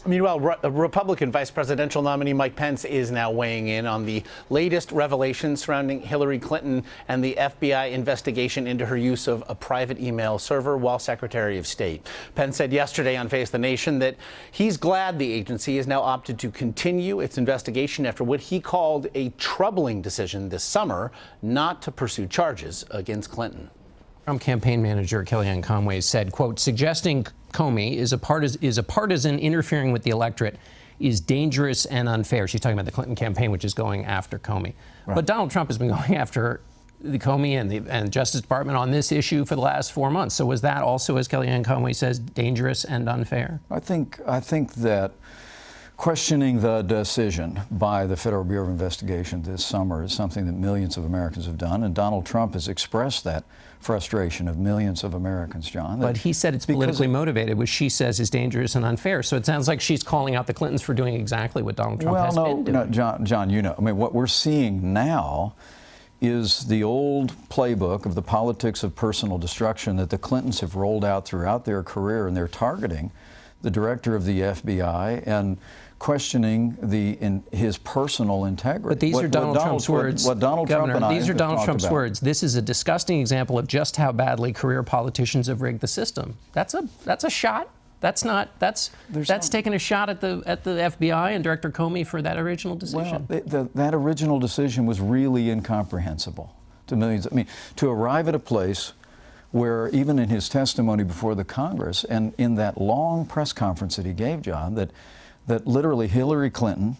Meanwhile, Republican vice presidential nominee Mike Pence is now weighing in on the latest revelations surrounding Hillary Clinton and the FBI investigation into her use of a private email server while Secretary of State. Pence said yesterday on Face the Nation that he's glad the agency has now opted to continue its investigation after what he called a troubling decision this summer not to pursue charges against Clinton. Trump campaign manager Kellyanne Conway said, quote, suggesting Comey is a partisan interfering with the electorate is dangerous and unfair. She's talking about the Clinton campaign, which is going after Comey. Right. But Donald Trump has been going after the Comey and the Justice Department on this issue for the last 4 months. So was that also, as Kellyanne Conway says, dangerous and unfair? I think that questioning the decision by the Federal Bureau of Investigation this summer is something that millions of Americans have done, and Donald Trump has expressed that frustration of millions of Americans, John. But he said it's politically motivated, which she says is dangerous and unfair. So it sounds like she's calling out the Clintons for doing exactly what Donald Trump has been doing. No, John, you know, I mean, what we're seeing now is the old playbook of the politics of personal destruction that the Clintons have rolled out throughout their career, and they're targeting the director of the FBI and questioning his personal integrity. But these are Donald Trump's words. What Donald Trump and I these are Donald Trump's about. words. This is a disgusting example of just how badly career politicians have rigged the system. That's a shot. That's taking a shot at the FBI and Director Comey for that original decision. Well, that original decision was really incomprehensible to millions. I mean, to arrive at a place where even in his testimony before the Congress and in that long press conference that he gave, John, that literally Hillary Clinton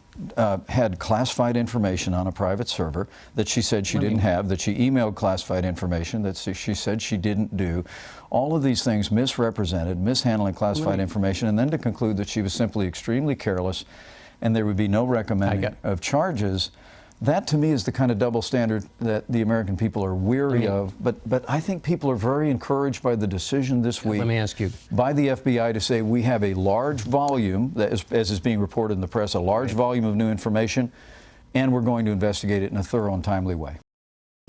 had classified information on a private server that she said she didn't have, that she emailed classified information that she said she didn't do. All of these things misrepresented, mishandling classified information, and then to conclude that she was simply extremely careless and there would be no recommending of charges. That, to me, is the kind of double standard that the American people are weary of. But I think people are very encouraged by the decision this week. Let me ask you. By the FBI to say we have a large volume, as is being reported in the press, a large volume of new information, and we're going to investigate it in a thorough and timely way.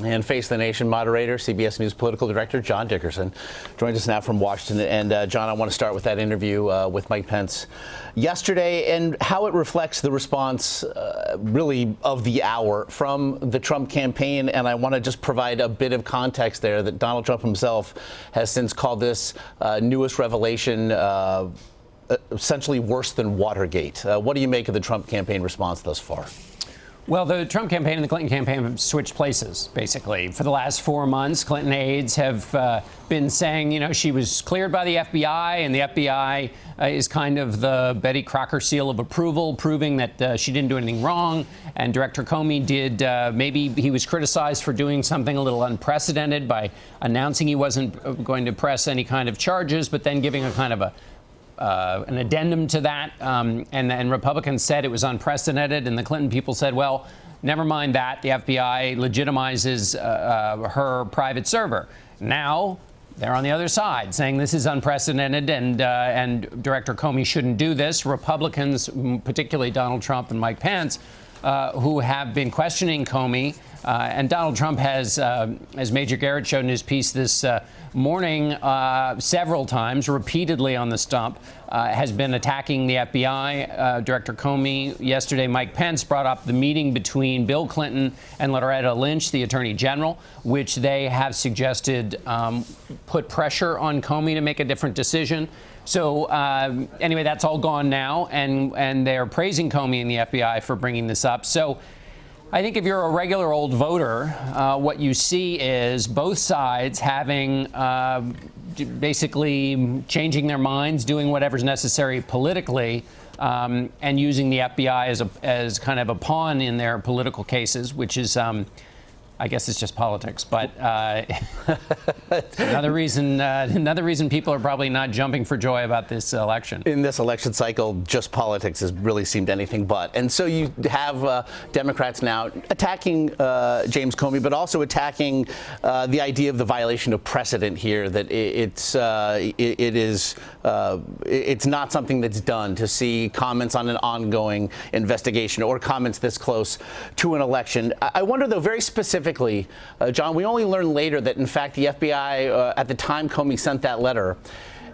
And Face the Nation moderator, CBS News political director John Dickerson joins us now from Washington. And John, I want to start with that interview with Mike Pence yesterday and how it reflects the response really of the hour from the Trump campaign. And I want to just provide a bit of context there that Donald Trump himself has since called this newest revelation essentially worse than Watergate. What do you make of the Trump campaign response thus far? Well, the Trump campaign and the Clinton campaign have switched places, basically. For the last 4 months, Clinton aides have been saying, you know, she was cleared by the FBI, and the FBI is kind of the Betty Crocker seal of approval, proving that she didn't do anything wrong. And Director Comey did, maybe he was criticized for doing something a little unprecedented by announcing he wasn't going to press any kind of charges, but then giving a kind of an addendum to that, and Republicans said it was unprecedented, and the Clinton people said, well, never mind that. The FBI legitimizes her private server. Now they're on the other side saying this is unprecedented and Director Comey shouldn't do this. Republicans, particularly Donald Trump and Mike Pence, who have been questioning Comey, and Donald Trump has, as Major Garrett showed in his piece this morning, several times, repeatedly on the stump, has been attacking the FBI. Director Comey, yesterday, Mike Pence brought up the meeting between Bill Clinton and Loretta Lynch, the Attorney General, which they have suggested put pressure on Comey to make a different decision. So anyway, that's all gone now, and they're praising Comey and the FBI for bringing this up. So I think if you're a regular old voter, what you see is both sides having basically changing their minds, doing whatever's necessary politically, and using the FBI as kind of a pawn in their political cases, which is I guess it's just politics, but another reason people are probably not jumping for joy about this election. In this election cycle, just politics has really seemed anything but. And so you have Democrats now attacking James Comey, but also attacking the idea of the violation of precedent here, that it's not something that's done to see comments on an ongoing investigation or comments this close to an election. I wonder, though, very specifically, John, we only learned later that, in fact, the FBI, at the time Comey sent that letter,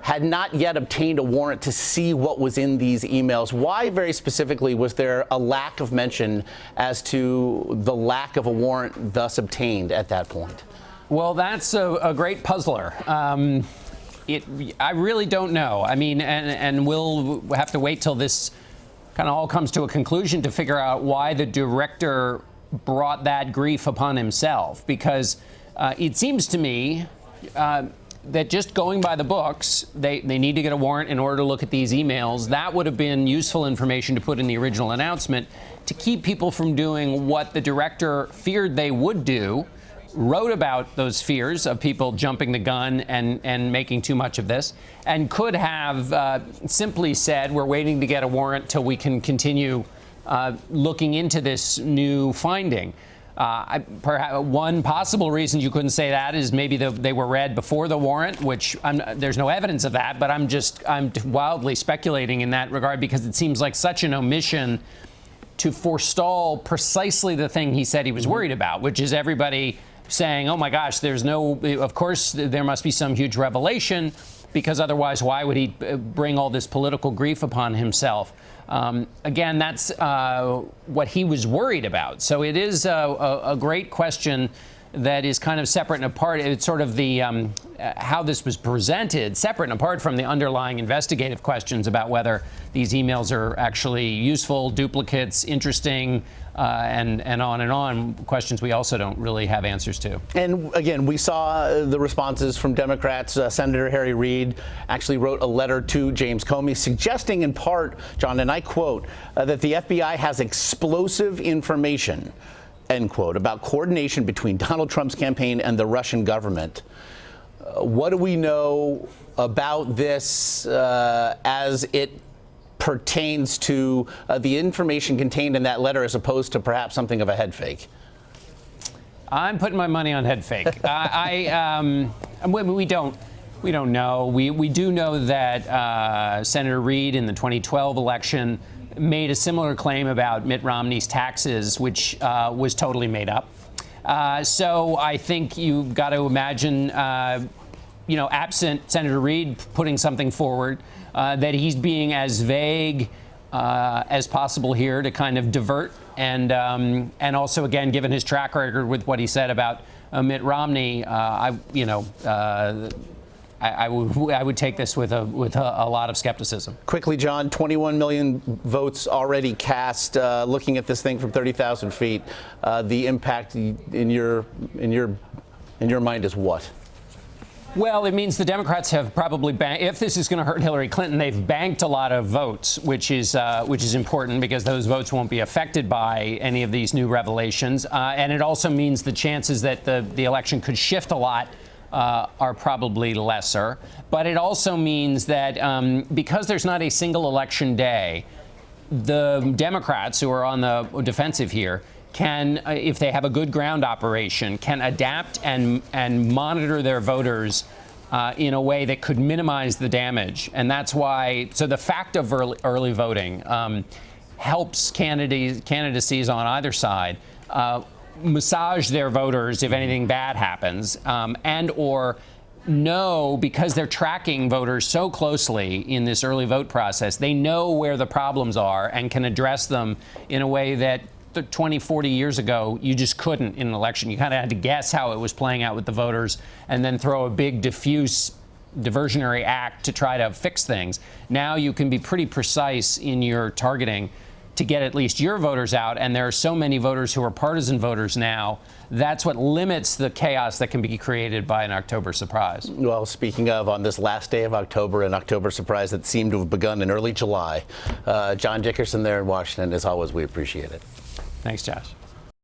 had not yet obtained a warrant to see what was in these emails. Why, very specifically, was there a lack of mention as to the lack of a warrant thus obtained at that point? Well, that's a great puzzler. I really don't know. I mean, and we'll have to wait till this kind of all comes to a conclusion to figure out why the director brought that grief upon himself, because it seems to me that just going by the books, they need to get a warrant in order to look at these emails. That would have been useful information to put in the original announcement to keep people from doing what the director feared they would do, wrote about those fears of people jumping the gun and making too much of this, and could have simply said, we're waiting to get a warrant till we can continue looking into this new finding. Perhaps one possible reason you couldn't say that is maybe they were read before the warrant, which there's no evidence of that, but I'm wildly speculating in that regard, because it seems like such an omission to forestall precisely the thing he said he was worried about, which is everybody saying, oh my gosh, of course there must be some huge revelation, because otherwise why would he bring all this political grief upon himself? Again, that's what he was worried about. So it is a great question that is kind of separate and apart. It's sort of the how this was presented, separate and apart from the underlying investigative questions about whether these emails are actually useful, duplicates, interesting, and on, questions we also don't really have answers to. And again, we saw the responses from Democrats. Senator Harry Reid actually wrote a letter to James Comey suggesting in part, John, and I quote, that the FBI has explosive information, end quote, about coordination between Donald Trump's campaign and the Russian government. What do we know about this as it pertains to the information contained in that letter, as opposed to perhaps something of a head fake? I'm putting my money on head fake. We don't know. We do know that Senator Reid in the 2012 election made a similar claim about Mitt Romney's taxes, which was totally made up. So I think you've got to imagine, absent Senator Reid putting something forward, that he's being as vague as possible here to kind of divert, and also, again, given his track record with what he said about Mitt Romney, I would take this with a lot of skepticism. Quickly, John, 21 million votes already cast. Looking at this thing from 30,000 feet, the impact in your mind is what? Well, it means the Democrats have probably if this is going to hurt Hillary Clinton, they've banked a lot of votes, which is important, because those votes won't be affected by any of these new revelations. And it also means the chances that the election could shift a lot are probably lesser. But it also means that because there's not a single election day, the Democrats, who are on the defensive here, can, if they have a good ground operation, can adapt and monitor their voters in a way that could minimize the damage. And that's why, so the fact of early voting helps candidacies on either side massage their voters if anything bad happens, and or know, because they're tracking voters so closely in this early vote process, they know where the problems are and can address them in a way that 20, 40 years ago, you just couldn't in an election. You kind of had to guess how it was playing out with the voters and then throw a big diffuse diversionary act to try to fix things. Now you can be pretty precise in your targeting to get at least your voters out, and there are so many voters who are partisan voters now. That's what limits the chaos that can be created by an October surprise. Well, speaking of, on this last day of October, an October surprise that seemed to have begun in early July, John Dickerson there in Washington, as always, we appreciate it. Thanks, Josh.